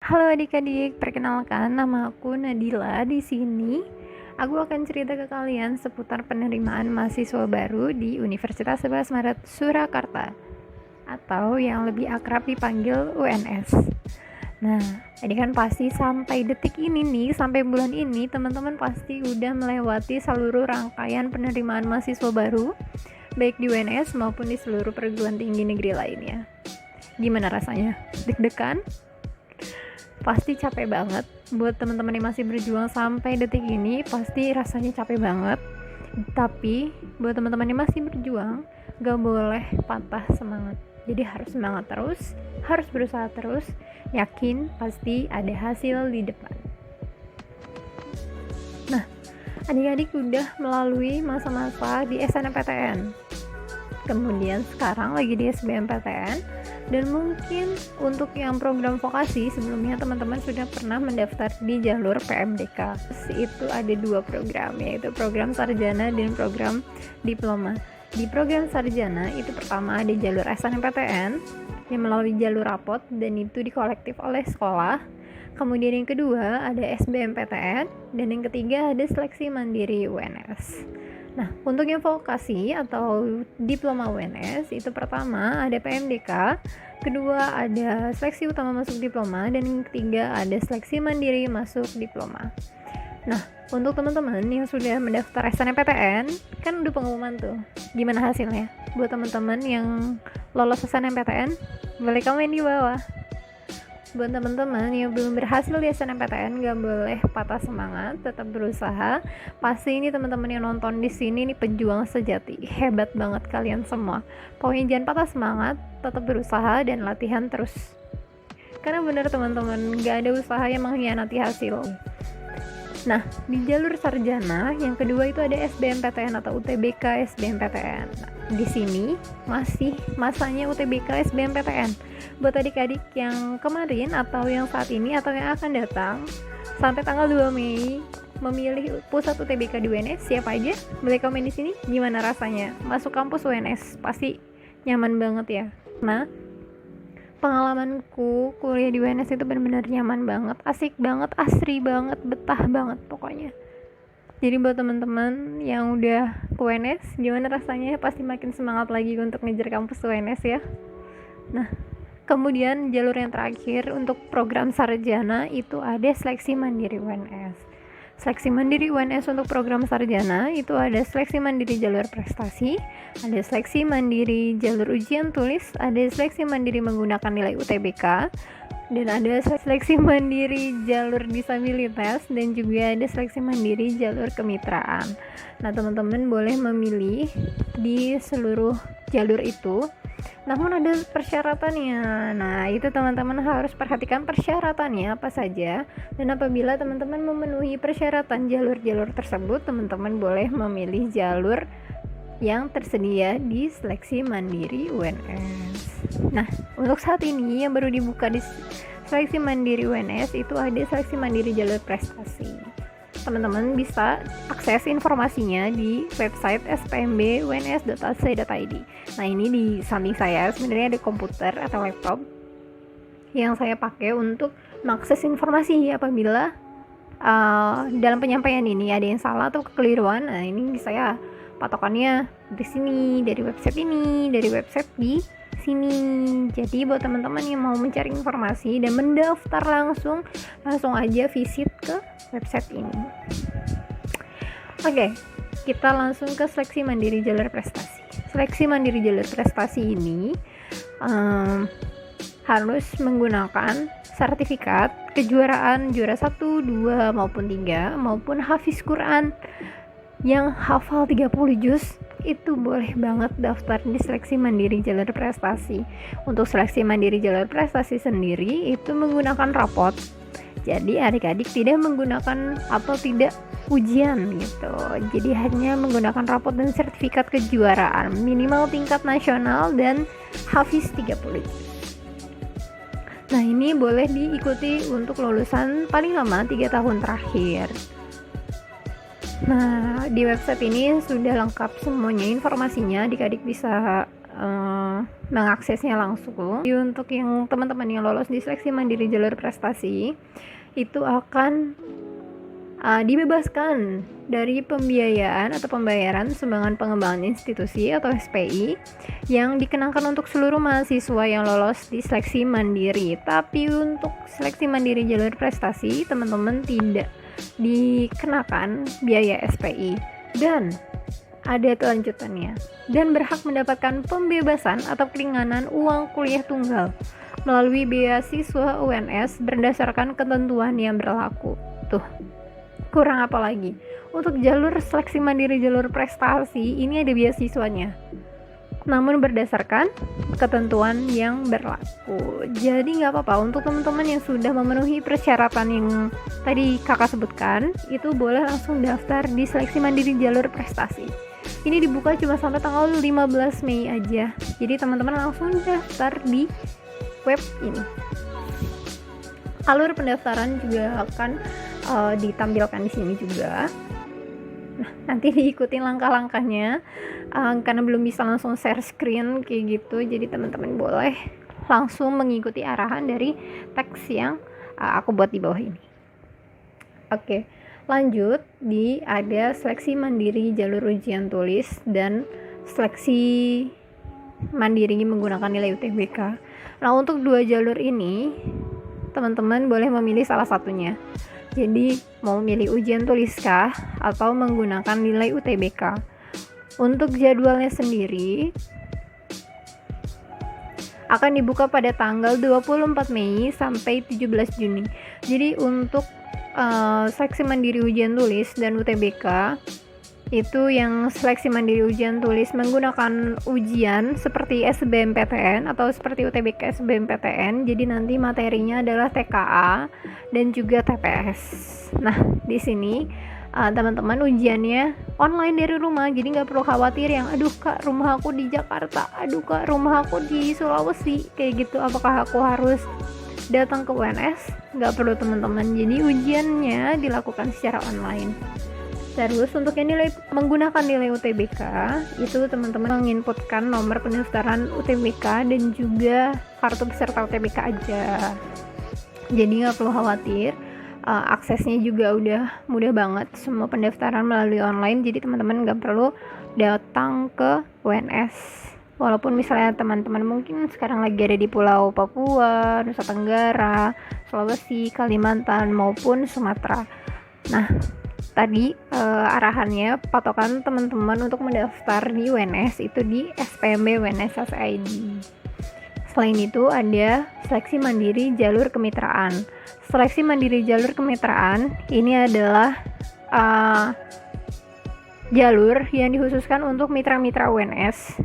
Halo adik-adik, perkenalkan nama aku Nadila. Di sini aku akan cerita ke kalian seputar penerimaan mahasiswa baru di Universitas 11 Maret Surakarta atau yang lebih akrab dipanggil UNS. Nah, adik kan pasti sampai detik ini nih, sampai bulan ini teman-teman pasti udah melewati seluruh rangkaian penerimaan mahasiswa baru baik di UNS maupun di seluruh perguruan tinggi negeri lainnya. Gimana rasanya? Deg-degan? Pasti capek banget. Buat teman-teman yang masih berjuang sampai detik ini pasti rasanya capek banget. Tapi buat teman-teman yang masih berjuang gak boleh patah semangat. Jadi harus semangat terus, harus berusaha terus, yakin pasti ada hasil di depan. Nah, adik-adik udah melalui masa-masa di SNMPTN, kemudian sekarang lagi di SBMPTN, dan mungkin untuk yang program vokasi sebelumnya teman-teman sudah pernah mendaftar di jalur PMDK. Itu ada 2 program, yaitu program sarjana dan program diploma. Di program sarjana itu pertama ada jalur SNMPTN yang melalui jalur rapot dan itu dikolektif oleh sekolah. Kemudian yang kedua ada SBMPTN dan yang ketiga ada seleksi mandiri UNS. Nah, untuk yang vokasi atau diploma UNS itu pertama ada PMDK, kedua ada seleksi utama masuk diploma, dan yang ketiga ada seleksi mandiri masuk diploma. Nah, untuk teman-teman yang sudah mendaftar SNMPTN, kan udah pengumuman tuh. Gimana hasilnya? Buat teman-teman yang lolos SNMPTN, boleh komen di bawah. Buat teman-teman yang belum berhasil di SNMPTN, gak boleh patah semangat, tetap berusaha. Pasti ini teman-teman yang nonton di sini ini pejuang sejati, hebat banget kalian semua. Pokoknya jangan patah semangat, tetap berusaha dan latihan terus. Karena benar teman-teman, gak ada usaha yang mengkhianati hasil. Nah, di jalur sarjana yang kedua itu ada SBMPTN atau UTBK SBMPTN. Nah, di sini masih masanya UTBK SBMPTN. Buat adik-adik yang kemarin atau yang saat ini atau yang akan datang sampai tanggal 2 Mei memilih pusat UTBK di UNS, siapa aja? Boleh komen di sini gimana rasanya masuk kampus UNS? Pasti nyaman banget ya. Nah, pengalamanku kuliah di UNS itu benar-benar nyaman banget, asik banget, asri banget, betah banget pokoknya. Jadi buat teman-teman yang udah ke UNS, gimana rasanya? Pasti makin semangat lagi untuk ngejar kampus UNS ya. Nah, kemudian jalur yang terakhir untuk program sarjana itu ada seleksi mandiri UNS. Seleksi mandiri UNS untuk program sarjana itu ada seleksi mandiri jalur prestasi, ada seleksi mandiri jalur ujian tulis, ada seleksi mandiri menggunakan nilai UTBK, dan ada seleksi mandiri jalur disabilitas, dan juga ada seleksi mandiri jalur kemitraan. Nah, teman-teman boleh memilih di seluruh jalur itu. Namun ada persyaratannya. Nah, itu teman-teman harus perhatikan persyaratannya apa saja. Dan apabila teman-teman memenuhi persyaratan jalur-jalur tersebut, teman-teman boleh memilih jalur yang tersedia di seleksi mandiri UNS. Nah, untuk saat ini yang baru dibuka di seleksi mandiri UNS itu ada seleksi mandiri jalur prestasi. Teman-teman bisa akses informasinya di website spmbuns.ac.id. Nah, ini di samping saya sebenarnya ada komputer atau laptop yang saya pakai untuk mengakses informasi apabila dalam penyampaian ini ada yang salah atau kekeliruan. Nah, ini saya patokannya dari sini, dari website ini, dari website di sini. Jadi buat teman-teman yang mau mencari informasi dan mendaftar langsung aja visit ke website ini. Oke, kita langsung ke seleksi mandiri jalur prestasi. Seleksi mandiri jalur prestasi ini harus menggunakan sertifikat kejuaraan juara 1, 2 maupun 3 maupun hafiz Quran yang hafal 30 juz. Itu boleh banget daftar di seleksi mandiri jalur prestasi. Untuk seleksi mandiri jalur prestasi sendiri itu menggunakan rapot. Jadi adik-adik tidak menggunakan atau tidak ujian gitu. Jadi hanya menggunakan rapot dan sertifikat kejuaraan minimal tingkat nasional dan hafiz 30 juz. Nah, ini boleh diikuti untuk lulusan paling lama 3 tahun terakhir. Nah, di website ini sudah lengkap semuanya informasinya. Adik-adik bisa mengaksesnya langsung. Jadi untuk yang teman-teman yang lolos di seleksi mandiri jalur prestasi itu akan dibebaskan dari pembiayaan atau pembayaran sumbangan pengembangan institusi atau SPI yang dikenakan untuk seluruh mahasiswa yang lolos di seleksi mandiri. Tapi untuk seleksi mandiri jalur prestasi, teman-teman tidak dikenakan biaya SPI dan ada kelanjutannya, dan berhak mendapatkan pembebasan atau keringanan uang kuliah tunggal melalui beasiswa UNS berdasarkan ketentuan yang berlaku. Tuh, kurang apa lagi? Untuk jalur seleksi mandiri jalur prestasi ini ada beasiswanya, namun berdasarkan ketentuan yang berlaku. Jadi nggak apa-apa untuk teman-teman yang sudah memenuhi persyaratan yang tadi kakak sebutkan, itu boleh langsung daftar di seleksi mandiri jalur prestasi. Ini dibuka cuma sampai tanggal 15 Mei aja. Jadi teman-teman langsung daftar di web ini. Alur pendaftaran juga akan ditampilkan di sini juga. Nah, nanti diikutin langkah-langkahnya karena belum bisa langsung share screen kayak gitu. Jadi teman-teman boleh langsung mengikuti arahan dari teks yang aku buat di bawah ini. Oke, lanjut di ada seleksi mandiri jalur ujian tulis dan seleksi mandiri menggunakan nilai UTBK. Nah, untuk dua jalur ini teman-teman boleh memilih salah satunya. Jadi mau milih ujian tulis kah atau menggunakan nilai UTBK. Untuk jadwalnya sendiri akan dibuka pada tanggal 24 Mei sampai 17 Juni. Jadi untuk seleksi mandiri ujian tulis dan UTBK itu yang seleksi mandiri ujian tulis menggunakan ujian seperti SBMPTN atau seperti UTBK SBMPTN. Jadi nanti materinya adalah TKA dan juga TPS. Nah, di sini teman-teman ujiannya online dari rumah, jadi nggak perlu khawatir yang aduh kak rumah aku di Jakarta, aduh kak rumah aku di Sulawesi kayak gitu, apakah aku harus datang ke UNS? Nggak perlu teman-teman, jadi ujiannya dilakukan secara online. Terus untuk yang menggunakan nilai UTBK itu teman-teman menginputkan nomor pendaftaran UTBK dan juga kartu peserta UTBK aja. Jadi nggak perlu khawatir, aksesnya juga udah mudah banget, semua pendaftaran melalui online. Jadi teman-teman nggak perlu datang ke UNS. Walaupun misalnya teman-teman mungkin sekarang lagi ada di Pulau Papua, Nusa Tenggara, Sulawesi, Kalimantan maupun Sumatera. Nah, tadi arahannya patokan teman-teman untuk mendaftar di UNS itu di SPMB UNS.id. Selain itu ada seleksi mandiri jalur kemitraan. Seleksi mandiri jalur kemitraan ini adalah jalur yang dikhususkan untuk mitra-mitra UNS.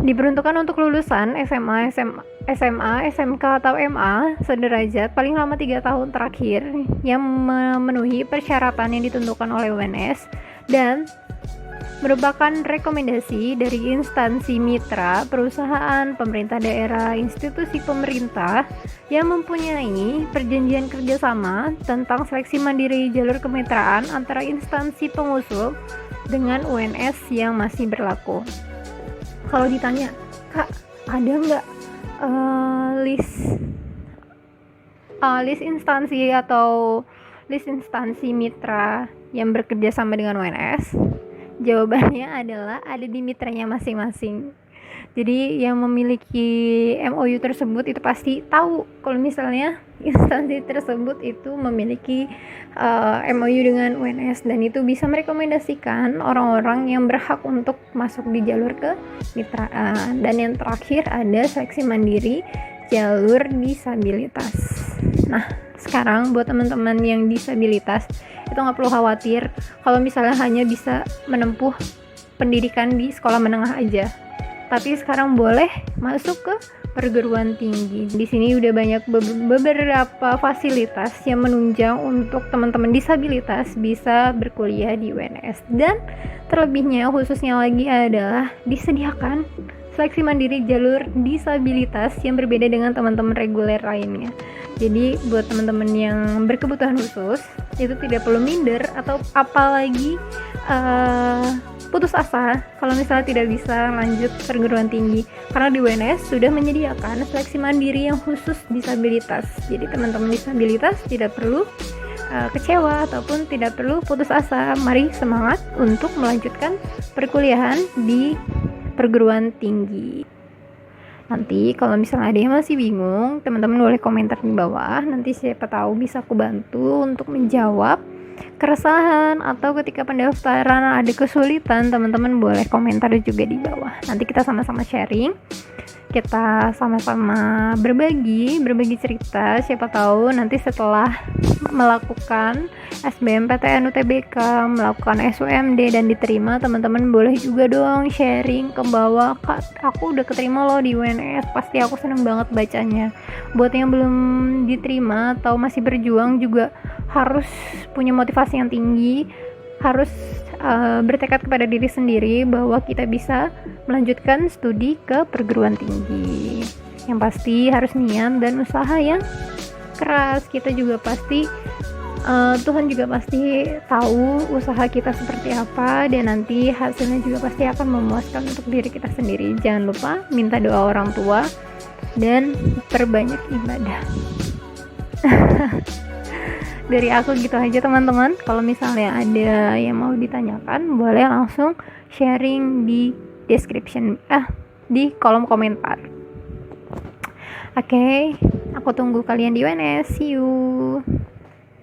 Diperuntukkan untuk lulusan SMA, SMK atau MA sederajat paling lama 3 tahun terakhir yang memenuhi persyaratan yang ditentukan oleh UNS dan merupakan rekomendasi dari instansi mitra, perusahaan, pemerintah daerah, institusi pemerintah yang mempunyai perjanjian kerjasama tentang seleksi mandiri jalur kemitraan antara instansi pengusul dengan UNS yang masih berlaku. Kalau ditanya, Kak, ada nggak list instansi atau list instansi mitra yang bekerja sama dengan UNS? Jawabannya adalah ada di mitranya masing-masing. Jadi yang memiliki MOU tersebut itu pasti tahu kalau misalnya instansi tersebut itu memiliki MOU dengan UNS, dan itu bisa merekomendasikan orang-orang yang berhak untuk masuk di jalur kemitraan. Dan yang terakhir ada seleksi mandiri jalur disabilitas. Nah, sekarang buat teman-teman yang disabilitas itu nggak perlu khawatir kalau misalnya hanya bisa menempuh pendidikan di sekolah menengah aja, tapi sekarang boleh masuk ke perguruan tinggi. Di sini udah banyak beberapa fasilitas yang menunjang untuk teman-teman disabilitas bisa berkuliah di UNS, dan terlebihnya khususnya lagi adalah disediakan seleksi mandiri jalur disabilitas yang berbeda dengan teman-teman reguler lainnya. Jadi buat teman-teman yang berkebutuhan khusus itu tidak perlu minder atau apalagi putus asa kalau misalnya tidak bisa lanjut perguruan tinggi, karena di UNS sudah menyediakan seleksi mandiri yang khusus disabilitas. Jadi teman-teman disabilitas tidak perlu kecewa ataupun tidak perlu putus asa. Mari semangat untuk melanjutkan perkuliahan di perguruan tinggi. Nanti kalau misalnya ada yang masih bingung, teman-teman boleh komentar di bawah. Nanti siapa tahu bisa aku bantu untuk menjawab keresahan, atau ketika pendaftaran ada kesulitan, teman-teman boleh komentar juga di bawah. Nanti kita sama-sama sharing, kita sama-sama berbagi cerita. Siapa tahu nanti setelah melakukan SBMPTN UTBK, melakukan SUMD dan diterima, teman-teman boleh juga dong sharing ke bawah, Kak aku udah keterima loh di UNS, pasti aku seneng banget bacanya. Buat yang belum diterima atau masih berjuang juga harus punya motivasi yang tinggi, harus bertekad kepada diri sendiri bahwa kita bisa melanjutkan studi ke perguruan tinggi. Yang pasti harus niat dan usaha yang keras. Kita juga pasti Tuhan juga pasti tahu usaha kita seperti apa, dan nanti hasilnya juga pasti akan memuaskan untuk diri kita sendiri. Jangan lupa minta doa orang tua dan perbanyak ibadah. Dari aku gitu aja teman-teman. Kalau misalnya ada yang mau ditanyakan, boleh langsung sharing di description di kolom komentar. Oke, aku tunggu kalian di UNS. See you.